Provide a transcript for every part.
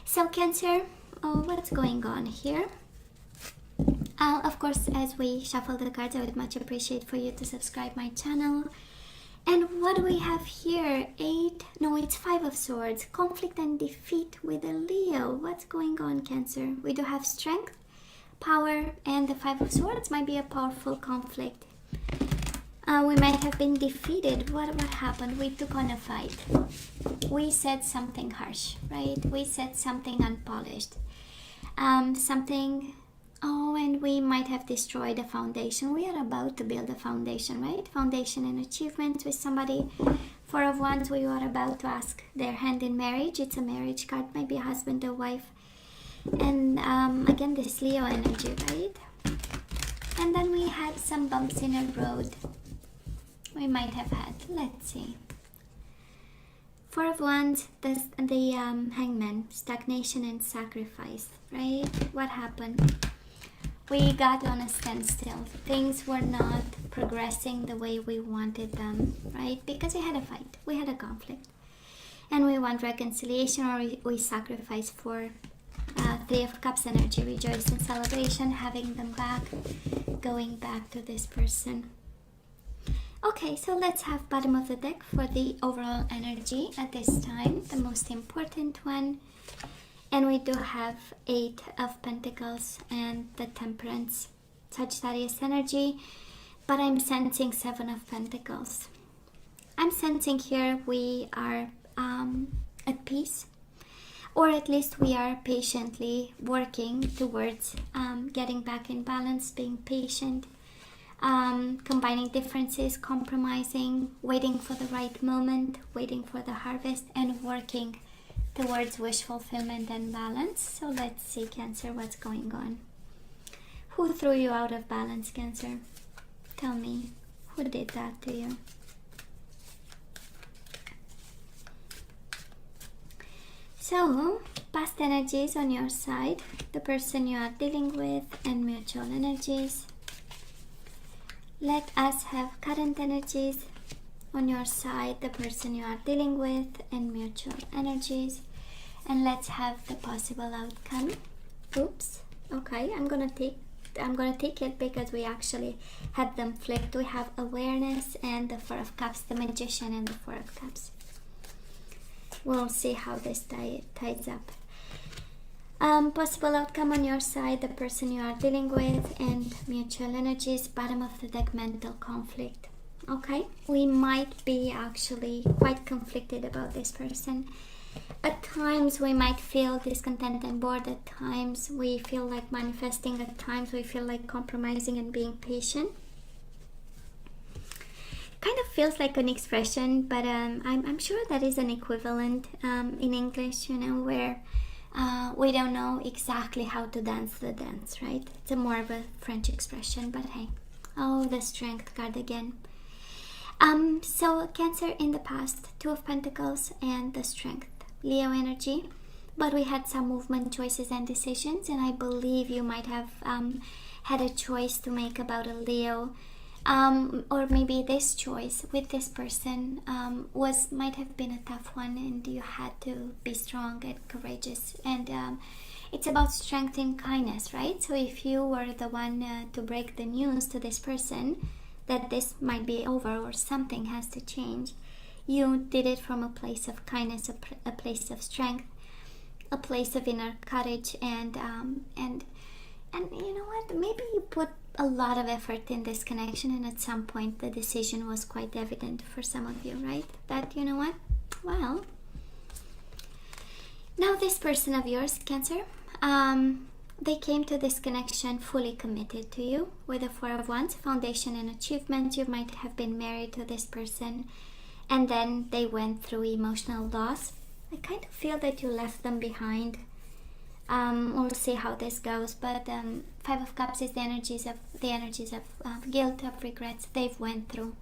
So Cancer, what's going on here? Of course, as we shuffle the cards, I would much appreciate for you to subscribe my channel. And what do we have here? It's Five of Swords. Conflict and defeat with a Leo. What's going on, Cancer? We do have strength, power, and the Five of Swords might be a powerful conflict. We might have been defeated. What happened? We took on a fight. We said something harsh, right? We said something unpolished. And we might have destroyed a foundation. We are about to build a foundation, right? Foundation and achievements with somebody. Four of Wands, we are about to ask their hand in marriage. It's a marriage card, maybe a husband or wife. And again, this Leo energy, right? And then we had some bumps in a road. We might have had, let's see. Four of Wands, the Hangman, stagnation and sacrifice, right? What happened? We got on a standstill. Things were not progressing the way we wanted them, right? Because we had a fight, we had a conflict. And we want reconciliation, or we sacrifice for Three of Cups energy, rejoice and celebration, having them back, going back to this person. Okay, so let's have bottom of the deck for the overall energy at this time, the most important one. And we do have Eight of Pentacles and the Temperance, Sagittarius energy, but I'm sensing Seven of Pentacles. I'm sensing here we are at peace, or at least we are patiently working towards getting back in balance, being patient, combining differences, compromising, waiting for the right moment, waiting for the harvest, and working towards wish fulfillment and balance. So let's see, Cancer, what's going on. Who threw you out of balance, Cancer? Tell me, who did that to you? So, past energies on your side, the person you are dealing with, and mutual energies. Let us have current energies on your side, the person you are dealing with, and mutual energies. And let's have the possible outcome. Oops. Okay, I'm gonna take it because we actually had them flipped. We have awareness and the Four of Cups, the Magician and the Four of Cups. We'll see how this ties up. Possible outcome on your side, the person you are dealing with, and mutual energies. Bottom of the deck, mental conflict. Okay, we might be actually quite conflicted about this person. At times we might feel discontent and bored. At times we feel like manifesting. At times we feel like compromising and being patient. Kind of feels like an expression, but I'm sure that is an equivalent in English, where we don't know exactly how to dance the dance, right? It's more of a French expression, but hey. Oh, the Strength card again. So Cancer in the past, Two of Pentacles and the Strength, Leo energy. But we had some movement, choices and decisions, and I believe you might have had a choice to make about a Leo. Or maybe this choice with this person might have been a tough one, and you had to be strong and courageous. And it's about strength and kindness, right? So if you were the one to break the news to this person that this might be over or something has to change, you did it from a place of kindness, a place of strength, a place of inner courage, and you know what? Maybe you put a lot of effort in this connection, and at some point the decision was quite evident for some of you, right? That, you know what? Well, now this person of yours, Cancer, they came to this connection fully committed to you with the Four of Wands, foundation and achievement. You might have been married to this person, and then they went through emotional loss. I kind of feel that you left them behind. We'll see how this goes, but Five of Cups is the energies of guilt, of regrets they've went through,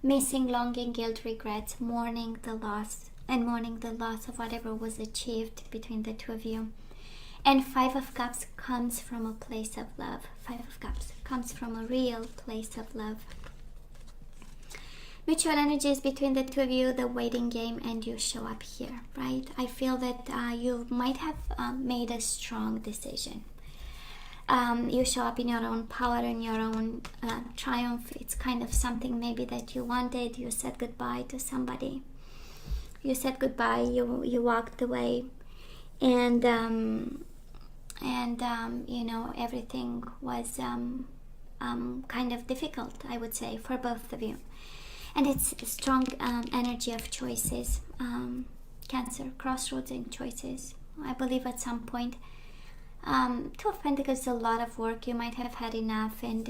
missing, longing, guilt, regrets, mourning the loss of whatever was achieved between the two of you. And Five of Cups comes from a place of love. Five of Cups comes from a real place of love. mutual energies between the two of you, the waiting game, and you show up here, right? I feel that you might have made a strong decision. You show up in your own power, in your own triumph. It's kind of something maybe that you wanted. You said goodbye to somebody. You said goodbye. You walked away, and you know, everything was kind of difficult, I would say, for both of you. And it's a strong energy of choices. Cancer, crossroads and choices. I believe at some point, Two of Pentacles is a lot of work. You might have had enough, and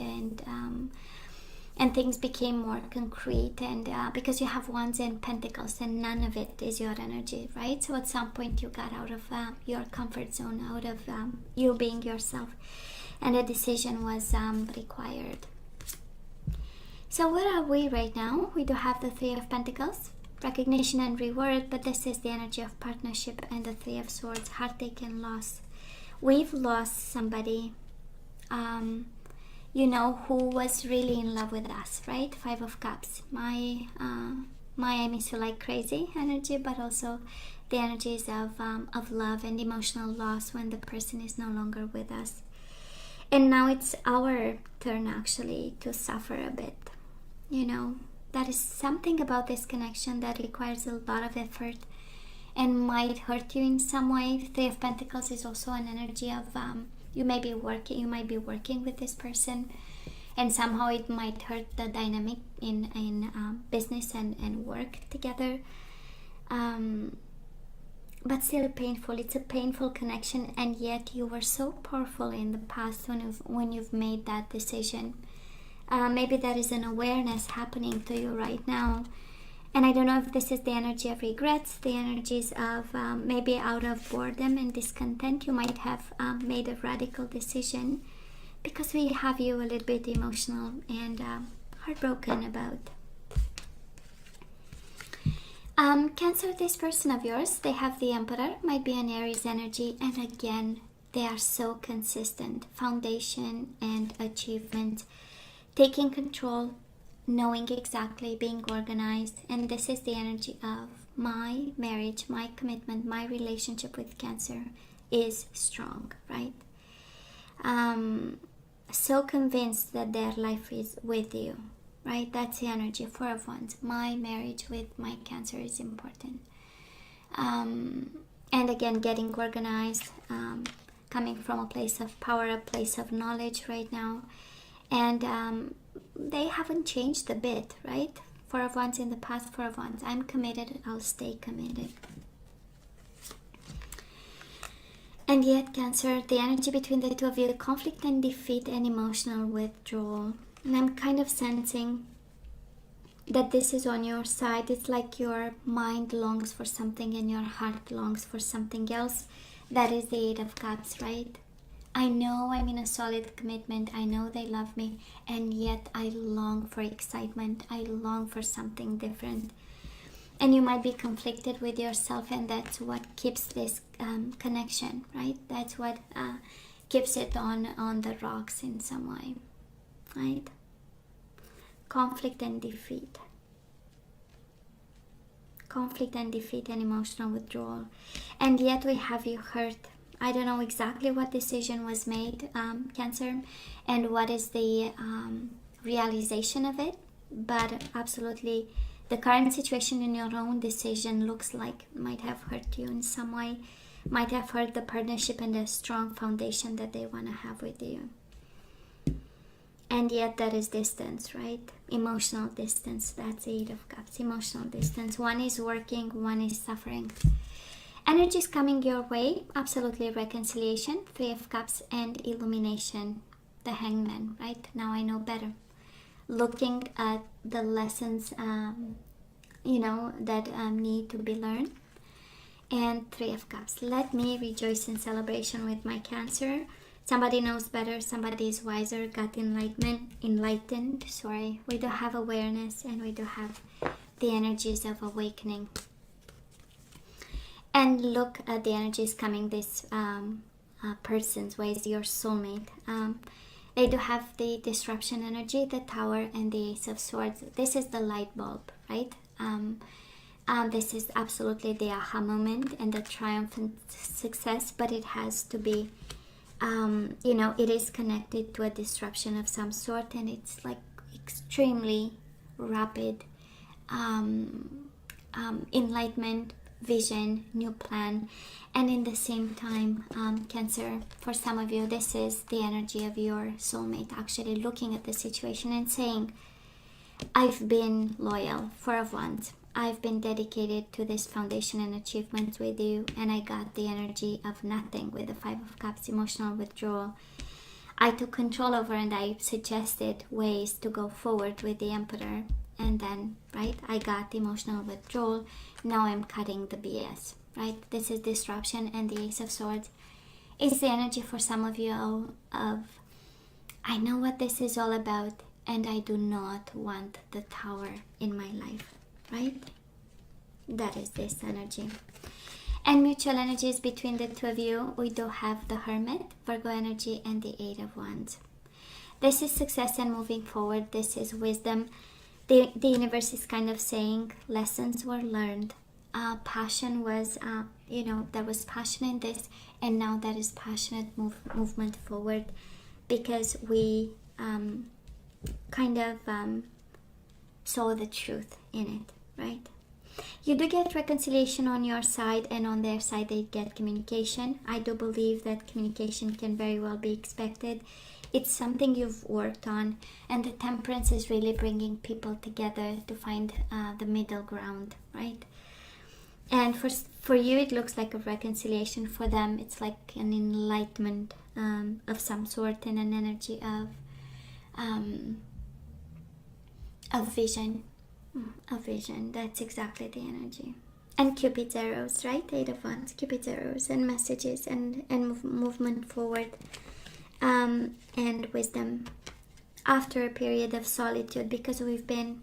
things became more concrete. And because you have Wands and Pentacles, and none of it is your energy, right? So at some point, you got out of your comfort zone, out of you being yourself, and a decision was required. So where are we right now? We do have the Three of Pentacles, recognition and reward, but this is the energy of partnership, and the Three of Swords, heartache and loss. We've lost somebody, you know, who was really in love with us, right? Five of Cups. My I miss you like crazy energy, but also the energies of love and emotional loss when the person is no longer with us. And now it's our turn actually to suffer a bit. You know, that is something about this connection that requires a lot of effort and might hurt you in some way. Three of Pentacles is also an energy of you might be working with this person, and somehow it might hurt the dynamic in business and work together. But still painful. It's a painful connection, and yet you were so powerful in the past when you've made that decision. Maybe there is an awareness happening to you right now. And I don't know if this is the energy of regrets, the energies of maybe out of boredom and discontent. You might have made a radical decision, because we have you a little bit emotional and heartbroken about. Cancer, this person of yours, they have the Emperor, might be an Aries energy, and again, they are so consistent. Foundation and achievement, taking control, knowing exactly, being organized. And this is the energy of my marriage, my commitment, my relationship with Cancer is strong, right? So convinced that their life is with you, right? That's the energy. Four of Wands. My marriage with my Cancer is important. And again, getting organized, coming from a place of power, a place of knowledge right now. And they haven't changed a bit, right? Four of Wands in the past, Four of Wands. I'm committed, I'll stay committed. And yet, Cancer, the energy between the two of you, conflict and defeat and emotional withdrawal. And I'm kind of sensing that this is on your side. It's like your mind longs for something and your heart longs for something else. That is the Eight of Cups, right? I know I'm in a solid commitment. I know they love me. And yet I long for excitement. I long for something different. And you might be conflicted with yourself, and that's what keeps this connection, right? That's what keeps it on the rocks in some way, right? Conflict and defeat. Conflict and defeat and emotional withdrawal. And yet we have you hurt. I don't know exactly what decision was made, Cancer, and what is the realization of it, but absolutely the current situation in your own decision looks like might have hurt you in some way, might have hurt the partnership and the strong foundation that they want to have with you. And yet there is distance, right? Emotional distance. That's the Eight of Cups. Emotional distance. One is working, one is suffering. Energy is coming your way. Absolutely reconciliation. Three of Cups and illumination. The Hangman, right? Now I know better. Looking at the lessons, that need to be learned. And Three of Cups. Let me rejoice in celebration with my Cancer. Somebody knows better, somebody is wiser, got enlightened. We do have awareness, and we do have the energies of awakening. And look at the energies coming this person's way, is your soulmate. They do have the disruption energy, the Tower, and the Ace of Swords. This is the light bulb, right? This is absolutely the aha moment and the triumphant success, but it has to be, it is connected to a disruption of some sort, and it's like extremely rapid enlightenment, vision, new plan. And in the same time, Cancer, for some of you, this is the energy of your soulmate actually looking at the situation and saying, I've been loyal for a once. I've been dedicated to this foundation and achievements with you, and I got the energy of nothing with the Five of Cups, emotional withdrawal. I took control over and I suggested ways to go forward with the Emperor, and then, right, I got the emotional withdrawal. Now I'm cutting the BS, right? This is disruption, and the Ace of Swords is the energy for some of you of, I know what this is all about, and I do not want the Tower in my life, right? That is this energy. And mutual energies between the two of you, we do have the Hermit, Virgo energy, and the Eight of Wands. This is success and moving forward. This is wisdom. The universe is kind of saying lessons were learned. Passion was, there was passion in this, and now there is passionate movement forward, because we saw the truth in it, right? You do get reconciliation on your side, and on their side they get communication. I do believe that communication can very well be expected. It's something you've worked on, and the Temperance is really bringing people together to find the middle ground, right? And for you, it looks like a reconciliation. For them, it's like an enlightenment of some sort, and an energy of vision. A vision. That's exactly the energy. And Cupid's arrows, right? Eight of Wands, Cupid's arrows, and messages, and movement forward, and wisdom after a period of solitude, because we've been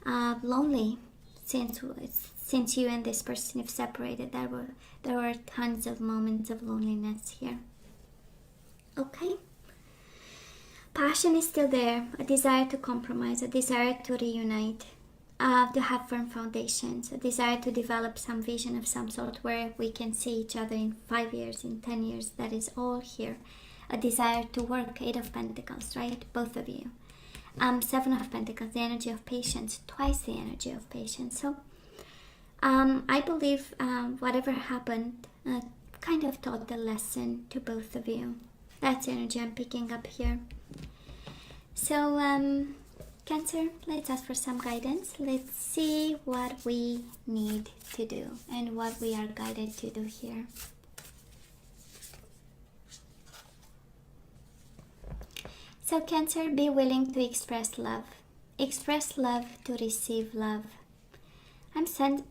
lonely since you and this person have separated. There were tons of moments of loneliness here. Okay. Passion is still there, a desire to compromise, a desire to reunite, to have firm foundations, a desire to develop some vision of some sort where we can see each other in 5 years, in 10 years. That is all here. A desire to work, Eight of Pentacles, right? Both of you. Seven of Pentacles, the energy of patience, twice the energy of patience. So I believe whatever happened kind of taught the lesson to both of you. That's the energy I'm picking up here. So Cancer, let's ask for some guidance. Let's see what we need to do and what we are guided to do here. So Cancer, be willing to express love. Express love to receive love.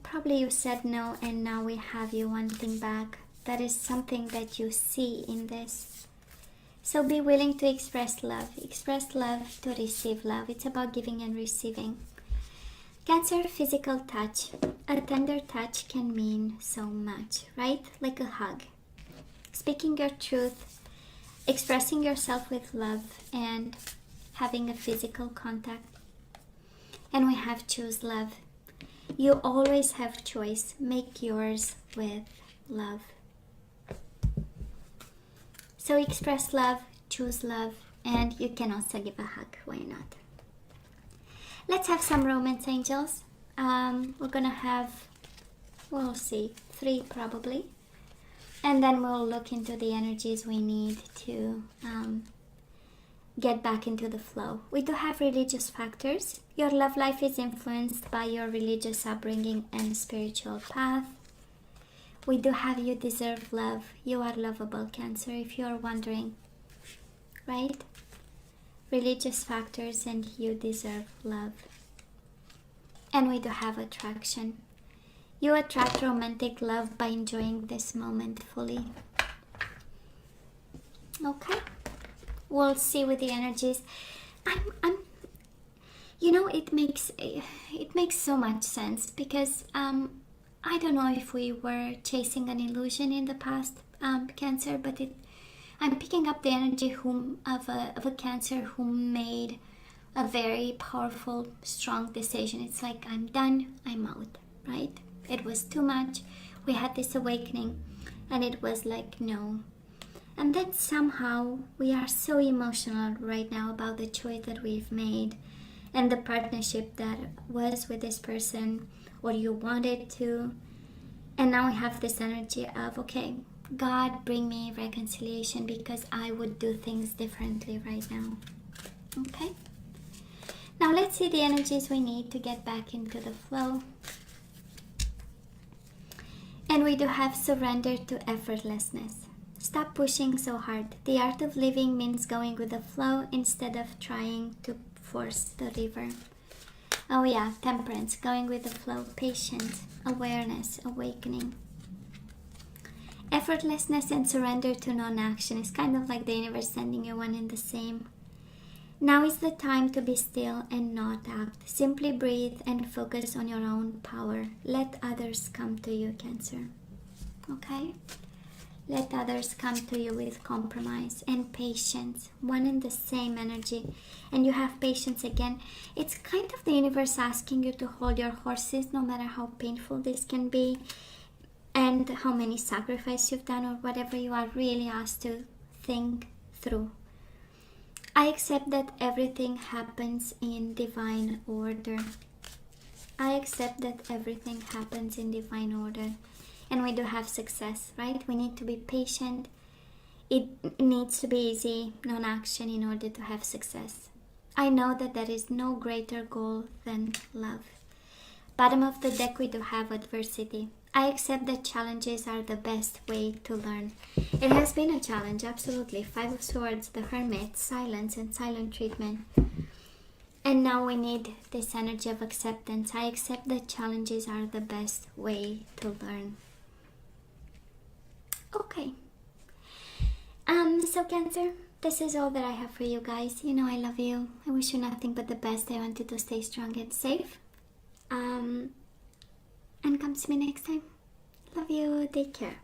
Probably you said no, and now we have you wanting back. That is something that you see in this. So be willing to express love. Express love to receive love. It's about giving and receiving. Cancer, physical touch. A tender touch can mean so much, right? Like a hug. Speaking your truth, expressing yourself with love, and having a physical contact. And we have choose love. You always have choice. Make yours with love. So express love, choose love, and you can also give a hug. Why not? Let's have some romance angels. We're gonna have, we'll see, 3 probably. And then we'll look into the energies we need to get back into the flow. We do have religious factors. Your love life is influenced by your religious upbringing and spiritual path. We do have you deserve love. You are lovable, Cancer, if you are wondering, right? Religious factors, and you deserve love. And we do have attraction. You attract romantic love by enjoying this moment fully. Okay, we'll see with the energies. It makes so much sense, because I don't know if we were chasing an illusion in the past, Cancer, but I'm picking up the energy of a Cancer who made a very powerful, strong decision. It's like, I'm done, I'm out, right? It was too much. We had this awakening, and it was like, no. And then somehow we are so emotional right now about the choice that we've made and the partnership that was with this person, or you wanted to. And now we have this energy of, okay, God, bring me reconciliation, because I would do things differently right now. Okay? Now let's see the energies we need to get back into the flow. And we do have surrender to effortlessness. Stop pushing so hard. The art of living means going with the flow instead of trying to force the river. Oh yeah, temperance, going with the flow, patience, awareness, awakening. Effortlessness and surrender to non-action is kind of like the universe sending you one and the same. Now is the time to be still and not act. Simply breathe and focus on your own power. Let others come to you, Cancer. Okay? Let others come to you with compromise and patience. One and the same energy. And you have patience again. It's kind of the universe asking you to hold your horses, no matter how painful this can be, and how many sacrifices you've done, or whatever you are really asked to think through. I accept that everything happens in divine order. I accept that everything happens in divine order. And we do have success, right? We need to be patient. It needs to be easy, non-action, in order to have success. I know that there is no greater goal than love. Bottom of the deck, we do have adversity. I accept that challenges are the best way to learn. It has been a challenge, absolutely. Five of Swords, the Hermit, silence and silent treatment. And now we need this energy of acceptance. I accept that challenges are the best way to learn. Okay. So Cancer, this is all that I have for you guys. You know I love you. I wish you nothing but the best. I want you to stay strong and safe. And come see me next time. Love you. Take care.